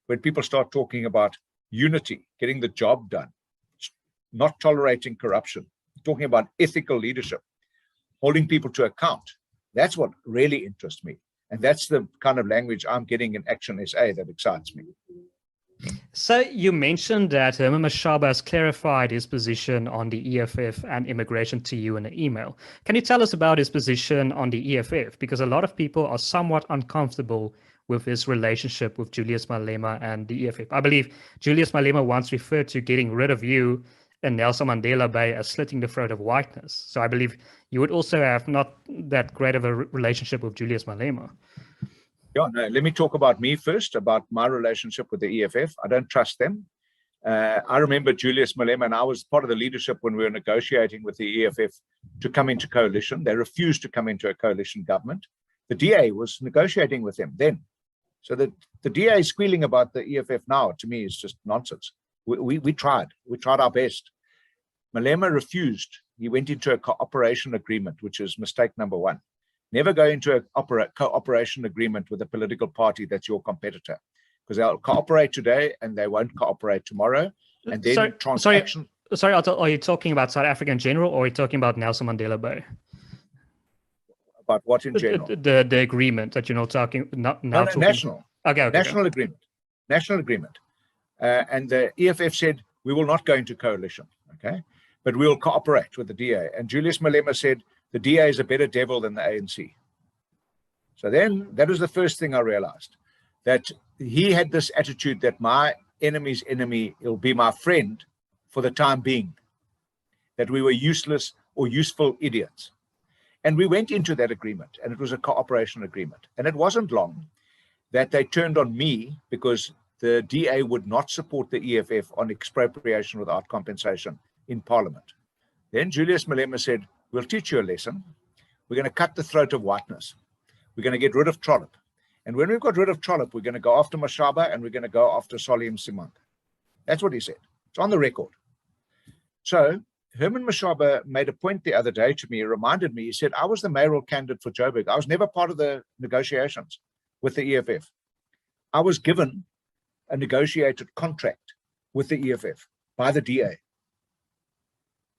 when people start talking about unity, getting the job done, not tolerating corruption, talking about ethical leadership, holding people to account. That's what really interests me. And that's the kind of language I'm getting in ActionSA that excites me. So you mentioned that Herman Mashaba has clarified his position on the EFF and immigration to you in an email. Can you tell us about his position on the EFF? Because a lot of people are somewhat uncomfortable with his relationship with Julius Malema and the EFF. I believe Julius Malema once referred to getting rid of you and Nelson Mandela Bay as slitting the throat of whiteness. So I believe you would also have not that great of a relationship with Julius Malema. Yeah, no, let me talk about me first, about my relationship with the EFF. I don't trust them. I remember Julius Malema, and I was part of the leadership when we were negotiating with the EFF to come into coalition. They refused to come into a coalition government. The DA was negotiating with them then. So the DA squealing about the EFF now, to me, is just nonsense. We tried our best. Malema refused. He went into a cooperation agreement, which is mistake number 1. Never go into a cooperation agreement with a political party that's your competitor, because they'll cooperate today and they won't cooperate tomorrow. And then transaction. Sorry, are you talking about South Africa in general, or are you talking about Nelson Mandela Bay? About what in general? The agreement that you're not talking now No, talking. national. Okay. National agreement. National agreement. And the EFF said, we will not go into coalition, okay? But we will cooperate with the DA. And Julius Malema said, the DA is a better devil than the ANC. So then that was the first thing I realized, that he had this attitude that my enemy's enemy will be my friend for the time being, that we were useless or useful idiots. And we went into that agreement, and it was a cooperation agreement. And it wasn't long that they turned on me because the DA would not support the EFF on expropriation without compensation in Parliament. Then Julius Malema said, we'll teach you a lesson. We're going to cut the throat of whiteness. We're going to get rid of Trollip. And when we've got rid of Trollip, we're going to go after Mashaba and we're going to go after Solly Msimanga. That's what he said. It's on the record. So Herman Mashaba made a point the other day to me. He reminded me, he said, I was the mayoral candidate for Joburg. I was never part of the negotiations with the EFF. I was given a negotiated contract with the EFF by the DA.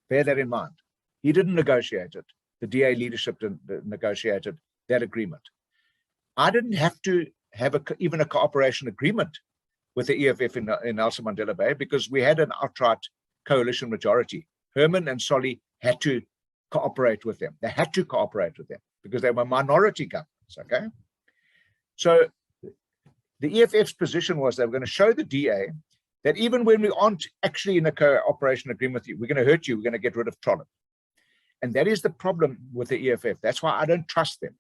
Bear that in mind. He didn't negotiate it. The DA leadership negotiated that agreement. I didn't have to have even a cooperation agreement with the EFF in Nelson Mandela Bay because we had an outright coalition majority. Herman and Solly had to cooperate with them. They had to cooperate with them because they were minority governments, okay? So the EFF's position was they were going to show the DA that even when we aren't actually in a cooperation agreement with you, we're going to hurt you, we're going to get rid of Trollip. And that is the problem with the EFF. That's why I don't trust them.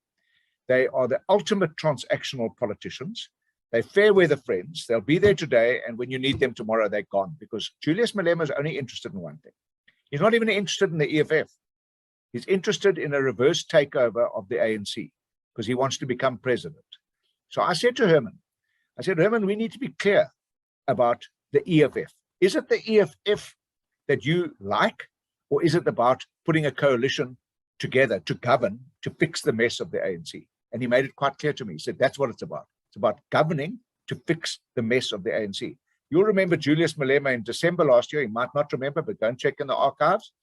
They are the ultimate transactional politicians. They're fair weather friends. They'll be there today, and when you need them tomorrow, they're gone. Because Julius Malema is only interested in one thing. He's not even interested in the EFF. He's interested in a reverse takeover of the ANC because he wants to become president. So I said to Herman, Herman, we need to be clear about the EFF. Is it the EFF that you like, or is it about putting a coalition together to govern, to fix the mess of the ANC? And he made it quite clear to me. He said, that's what it's about. It's about governing to fix the mess of the ANC. You'll remember Julius Malema in December last year. He might not remember, but go and check in the archives.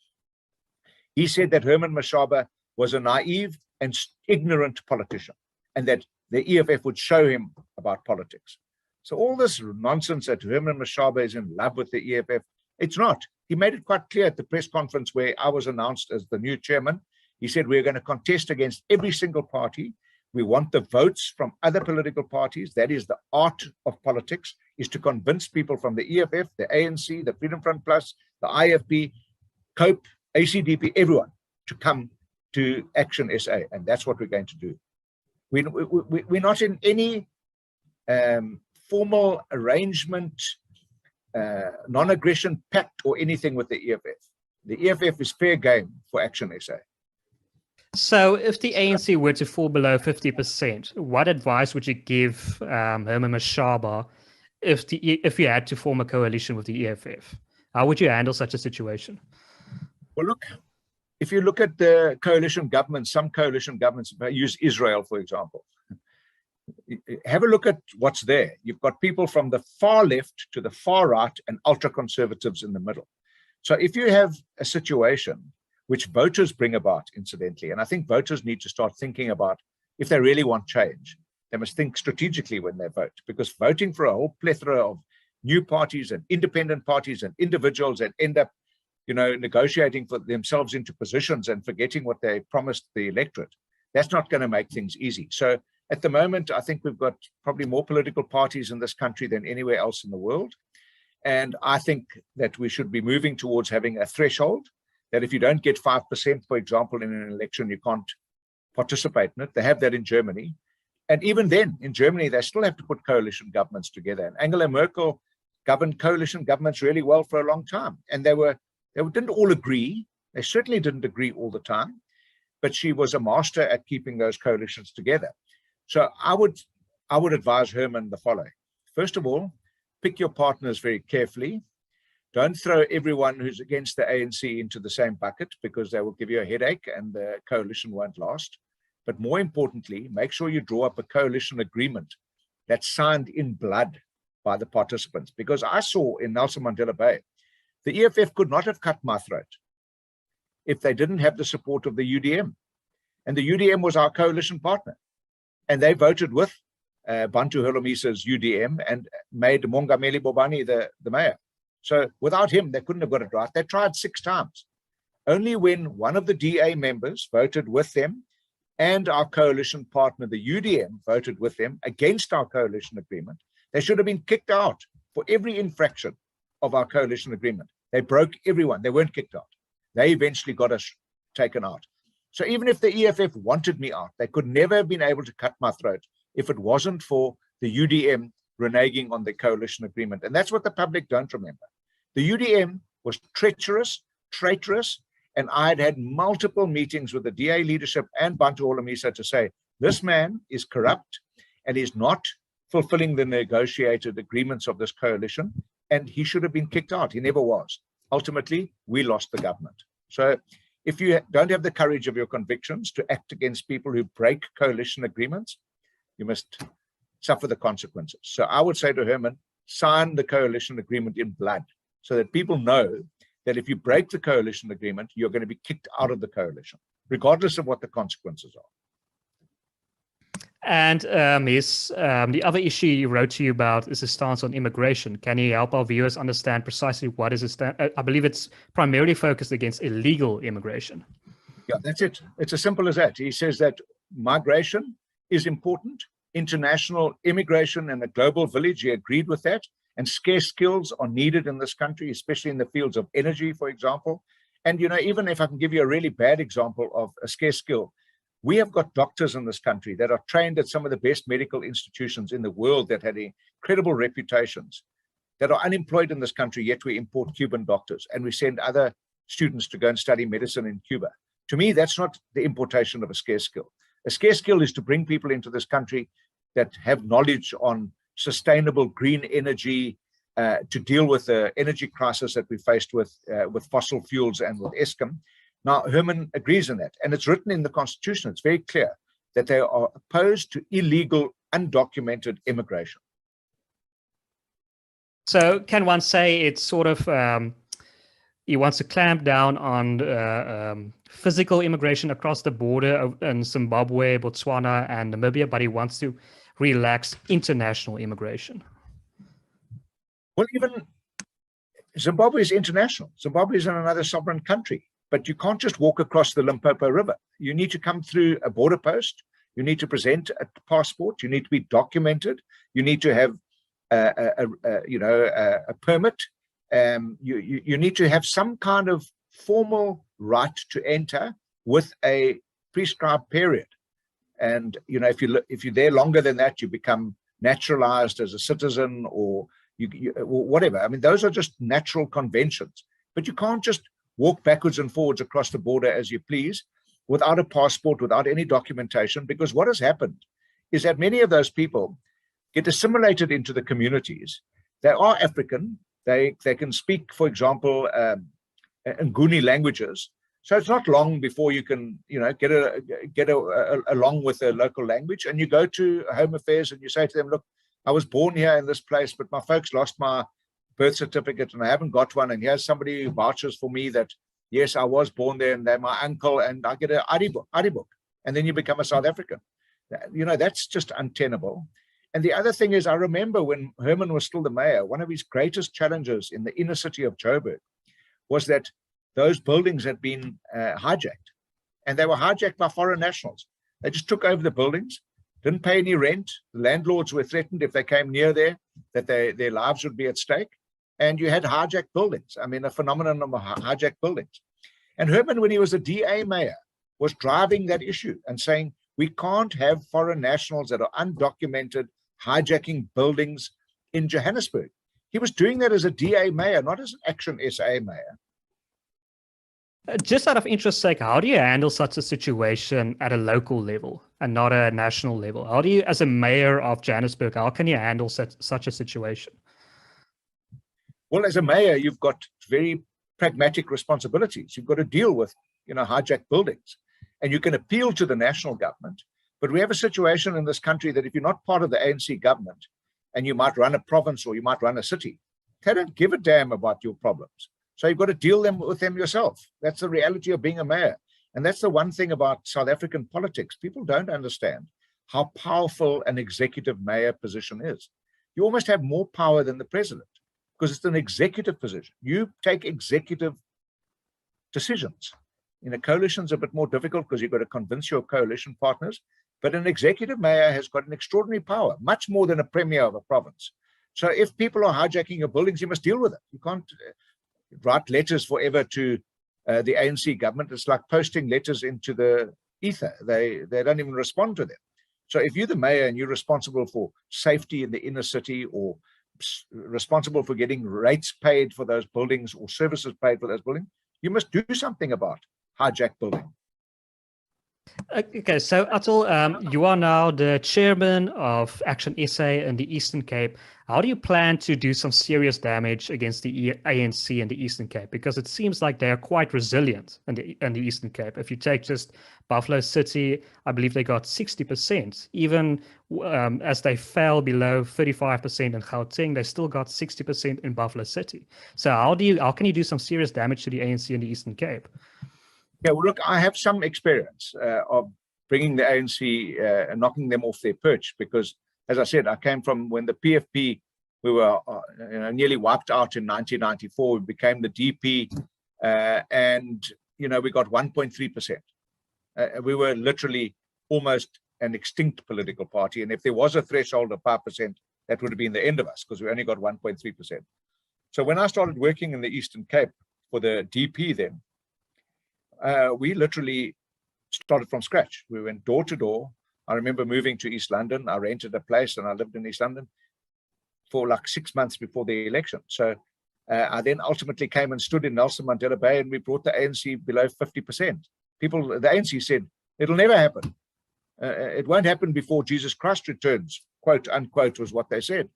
He said that Herman Mashaba was a naive and ignorant politician, and that the EFF would show him about politics. So all this nonsense that Herman Mashaba is in love with the EFF, it's not. He made it quite clear at the press conference where I was announced as the new chairman. He said, we're going to contest against every single party. We want the votes from other political parties. That is the art of politics, is to convince people from the EFF, the ANC, the Freedom Front Plus, the IFP, COPE, ACDP, everyone to come to ActionSA. And that's what we're going to do. We're not in any formal arrangement, non-aggression pact or anything with the EFF. The EFF is fair game for ActionSA. So if the ANC were to fall below 50%, what advice would you give Herman Mashaba if you had to form a coalition with the EFF? How would you handle such a situation? Well, look, if you look at the coalition governments, some coalition governments use Israel, for example. Have a look at what's there. You've got people from the far left to the far right and ultra-conservatives in the middle. So if you have a situation which voters bring about, incidentally, and I think voters need to start thinking about, if they really want change, they must think strategically when they vote, because voting for a whole plethora of new parties and independent parties and individuals that end up, negotiating for themselves into positions and forgetting what they promised the electorate, that's not going to make things easy. So at the moment, I think we've got probably more political parties in this country than anywhere else in the world. And I think that we should be moving towards having a threshold that if you don't get 5%, for example, in an election, you can't participate in it. They have that in Germany. And even then, in Germany, they still have to put coalition governments together. And Angela Merkel governed coalition governments really well for a long time. And they didn't all agree. They certainly didn't agree all the time. But she was a master at keeping those coalitions together. So I would advise Herman the following. First of all, pick your partners very carefully. Don't throw everyone who's against the ANC into the same bucket, because they will give you a headache and the coalition won't last. But more importantly, make sure you draw up a coalition agreement that's signed in blood by the participants. Because I saw in Nelson Mandela Bay The EFF could not have cut my throat if they didn't have the support of the UDM. And the UDM was our coalition partner. And they voted with Bantu Holomisa's UDM and made Mongameli Bobani the mayor. So without him, they couldn't have got it right. They tried 6 times. Only when one of the DA members voted with them and our coalition partner, the UDM, voted with them against our coalition agreement, they should have been kicked out for every infraction of our coalition agreement. They broke everyone. They weren't kicked out. They eventually got us taken out. So even if the EFF wanted me out, they could never have been able to cut my throat if it wasn't for the UDM reneging on the coalition agreement. And that's what the public don't remember. The UDM was treacherous, traitorous, and I'd had multiple meetings with the DA leadership and Bantu Holomisa to say, this man is corrupt and is not fulfilling the negotiated agreements of this coalition, and he should have been kicked out. He never was. Ultimately, we lost the government. So if you don't have the courage of your convictions to act against people who break coalition agreements, you must suffer the consequences. So I would say to Herman, sign the coalition agreement in blood so that people know that if you break the coalition agreement, you're going to be kicked out of the coalition, regardless of what the consequences are. And the other issue you wrote to you about is a stance on immigration. Can you help our viewers understand precisely what is a stance? I believe it's primarily focused against illegal immigration. Yeah, that's it. It's as simple as that. He says that migration is important, international immigration and a global village. He agreed with that. And scarce skills are needed in this country, especially in the fields of energy, for example. And, you know, even if I can give you a really bad example of a scarce skill, we have got doctors in this country that are trained at some of the best medical institutions in the world that had incredible reputations that are unemployed in this country, yet we import Cuban doctors and we send other students to go and study medicine in Cuba. To me, that's not the importation of a scarce skill. A scarce skill is to bring people into this country that have knowledge on sustainable green energy, to deal with the energy crisis that we faced with fossil fuels and with Eskom. Now, Herman agrees on that, and it's written in the Constitution. It's very clear that they are opposed to illegal, undocumented immigration. So can one say it's sort of, he wants to clamp down on physical immigration across the border in Zimbabwe, Botswana, and Namibia, but he wants to relax international immigration? Well, even Zimbabwe is international. Zimbabwe is in another sovereign country, but you can't just walk across the Limpopo River. You need to come through a border post. You need to present a passport. You need to be documented. You need to have a permit. You need to have some kind of formal right to enter with a prescribed period. And, you know, if you're there longer than that, you become naturalized as a citizen or whatever. I mean, those are just natural conventions, but you can't just walk backwards and forwards across the border as you please without a passport, without any documentation, because what has happened is that many of those people get assimilated into the communities. They are African. They can speak, for example, Nguni languages. So it's not long before you can, you know, get along with the local language. And you go to Home Affairs and you say to them, look, I was born here in this place, but my folks lost my birth certificate and I haven't got one. And here's somebody who vouches for me that, yes, I was born there and they're my uncle, and I get an ID book. And then you become a South African. You know, that's just untenable. And the other thing is, I remember when Herman was still the mayor, one of his greatest challenges in the inner city of Joburg was that those buildings had been hijacked, and they were hijacked by foreign nationals. They just took over the buildings, didn't pay any rent. The landlords were threatened if they came near there that their lives would be at stake. And you had hijacked buildings. I mean, a phenomenon of hijacked buildings. And Herman, when he was a DA mayor, was driving that issue and saying, we can't have foreign nationals that are undocumented hijacking buildings in Johannesburg. He was doing that as a DA mayor, not as an ActionSA mayor. Just out of interest's sake, how do you handle such a situation at a local level and not a national level? How do you, as a mayor of Johannesburg, how can you handle such a situation? Well, as a mayor, you've got very pragmatic responsibilities. You've got to deal with, you know, hijacked buildings, and you can appeal to the national government. But we have a situation in this country that if you're not part of the ANC government, and you might run a province or you might run a city, they don't give a damn about your problems. So you've got to deal with them yourself. That's the reality of being a mayor. And that's the one thing about South African politics. People don't understand how powerful an executive mayor position is. You almost have more power than the president because it's an executive position. You take executive decisions. In a coalition's a bit more difficult because you've got to convince your coalition partners, but an executive mayor has got an extraordinary power, much more than a premier of a province. So if people are hijacking your buildings, you must deal with it. You can't write letters forever to the ANC government. It's like posting letters into the ether. They don't even respond to them. So if you're the mayor and you're responsible for safety in the inner city or responsible for getting rates paid for those buildings or services paid for those buildings, you must do something about hijacked building. Okay, so Athol, you are now the chairman of ActionSA in the Eastern Cape. How do you plan to do some serious damage against the ANC in the Eastern Cape? Because it seems like they are quite resilient in the Eastern Cape. If you take just Buffalo City, I believe they got 60%. Even as they fell below 35% in Gauteng, they still got 60% in Buffalo City. So how can you do some serious damage to the ANC in the Eastern Cape? Yeah, well, look, I have some experience of bringing the ANC and knocking them off their perch because, as I said, I came from when the PFP, we were nearly wiped out in 1994. We became the DP, and we got 1.3%. We were literally almost an extinct political party, and if there was a threshold of 5%, that would have been the end of us because we only got 1.3%. So when I started working in the Eastern Cape for the DP then, we literally started from scratch. We went door to door. I remember moving to East London. I rented a place and I lived in East London for like 6 months before the election. So I then ultimately came and stood in Nelson Mandela Bay and we brought the ANC below 50%. The ANC said, it'll never happen. It won't happen before Jesus Christ returns, quote unquote, was what they said.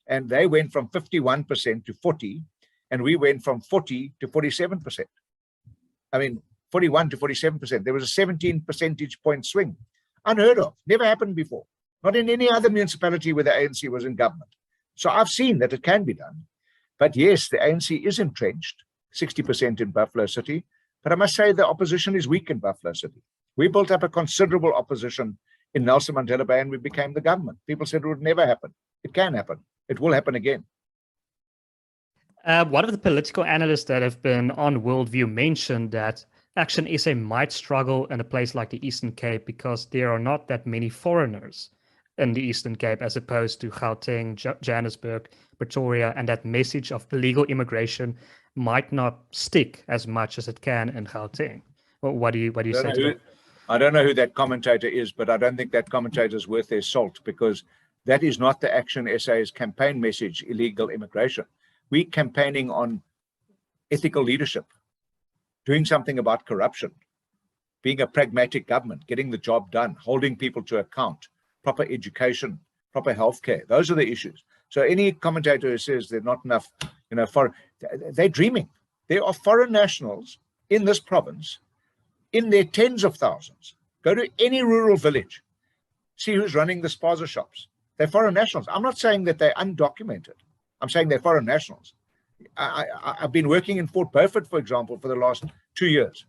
And they went from 51% to 40%, and we went from 40 to 47%. I mean, 41 to 47%. There was a 17 percentage point swing. Unheard of. Never happened before. Not in any other municipality where the ANC was in government. So I've seen that it can be done. But yes, the ANC is entrenched, 60% in Buffalo City. But I must say the opposition is weak in Buffalo City. We built up a considerable opposition in Nelson Mandela Bay and we became the government. People said it would never happen. It can happen. It will happen again. One of the political analysts that have been on Worldview mentioned that ActionSA might struggle in a place like the Eastern Cape because there are not that many foreigners in the Eastern Cape as opposed to Gauteng, Johannesburg, Pretoria, and that message of illegal immigration might not stick as much as it can in Gauteng. Well, what do you say to that? I don't know who that commentator is, but I don't think that commentator is worth their salt because that is not the ActionSA's campaign message, illegal immigration. We're campaigning on ethical leadership, doing something about corruption, being a pragmatic government, getting the job done, holding people to account, proper education, proper healthcare. Those are the issues. So any commentator who says there's not enough, they're dreaming. There are foreign nationals in this province in their tens of thousands. Go to any rural village, see who's running the spaza shops. They're foreign nationals. I'm not saying that they're undocumented. I'm saying they're foreign nationals. I've been working in Fort Beaufort, for example, for the last 2 years.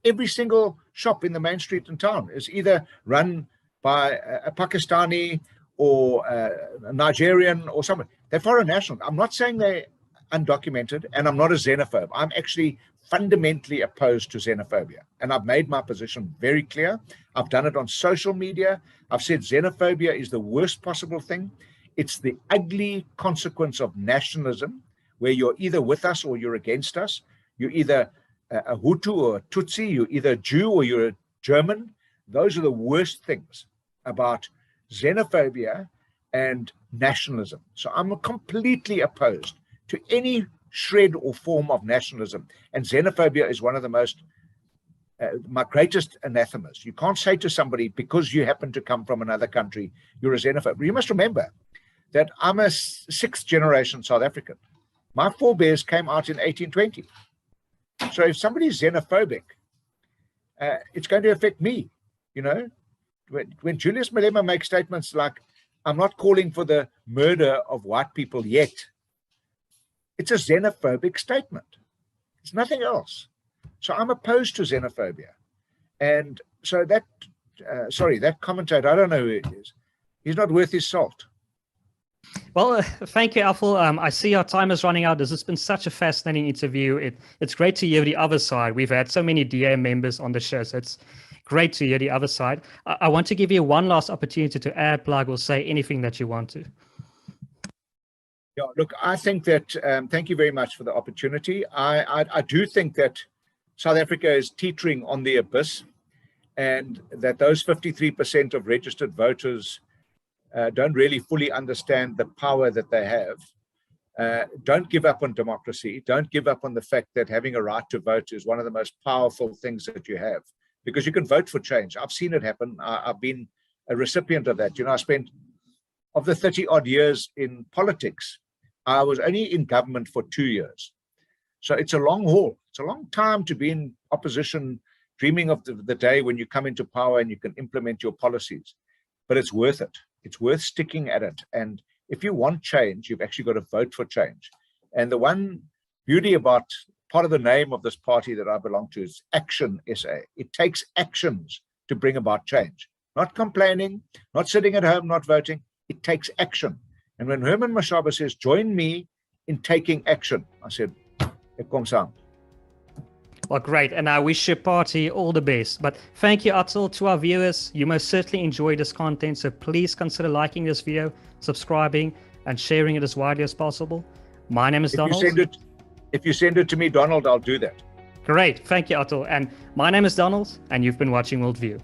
Every single shop in the main street in town is either run by a Pakistani or a Nigerian or someone. They're foreign nationals. I'm not saying they're undocumented, and I'm not a xenophobe. I'm actually fundamentally opposed to xenophobia. And I've made my position very clear. I've done it on social media. I've said xenophobia is the worst possible thing. It's the ugly consequence of nationalism, where you're either with us or you're against us. You're either a Hutu or a Tutsi, you're either a Jew or you're a German. Those are the worst things about xenophobia and nationalism. So I'm completely opposed to any shred or form of nationalism. And xenophobia is one of the most, my greatest anathemas. You can't say to somebody, because you happen to come from another country, you're a xenophobe. You must remember that I'm a sixth generation South African. My forebears came out in 1820. So if somebody's xenophobic, it's going to affect me. When Julius Malema makes statements like, I'm not calling for the murder of white people yet, it's a xenophobic statement. It's nothing else. So I'm opposed to xenophobia. And so that, that commentator, I don't know who it is. He's not worth his salt. Well, thank you, Athol. I see our time is running out. This has been such a fascinating interview. It's great to hear the other side. We've had so many DA members on the show, so it's great to hear the other side. I want to give you one last opportunity to add, plug, or say anything that you want to. Yeah, look, I think that, thank you very much for the opportunity. I do think that South Africa is teetering on the abyss, and that those 53% of registered voters don't really fully understand the power that they have. Don't give up on democracy. Don't give up on the fact that having a right to vote is one of the most powerful things that you have, because you can vote for change. I've seen it happen. I've been a recipient of that. You know, I spent, of the 30 odd years in politics, I was only in government for 2 years. So it's a long haul. It's a long time to be in opposition, dreaming of the day when you come into power and you can implement your policies. But it's worth it. It's worth sticking at it. And if you want change, you've actually got to vote for change. And the one beauty about part of the name of this party that I belong to is ActionSA. It takes actions to bring about change. Not complaining, not sitting at home, not voting. It takes action. And when Herman Mashaba says, join me in taking action, I said, it comes on. Well, great. And I wish your party all the best. But thank you, Athol. To our viewers, you most certainly enjoyed this content. So please consider liking this video, subscribing, and sharing it as widely as possible. My name is Donald. If you send it to me, Donald, I'll do that. Great. Thank you, Athol. And my name is Donald, and you've been watching Worldview.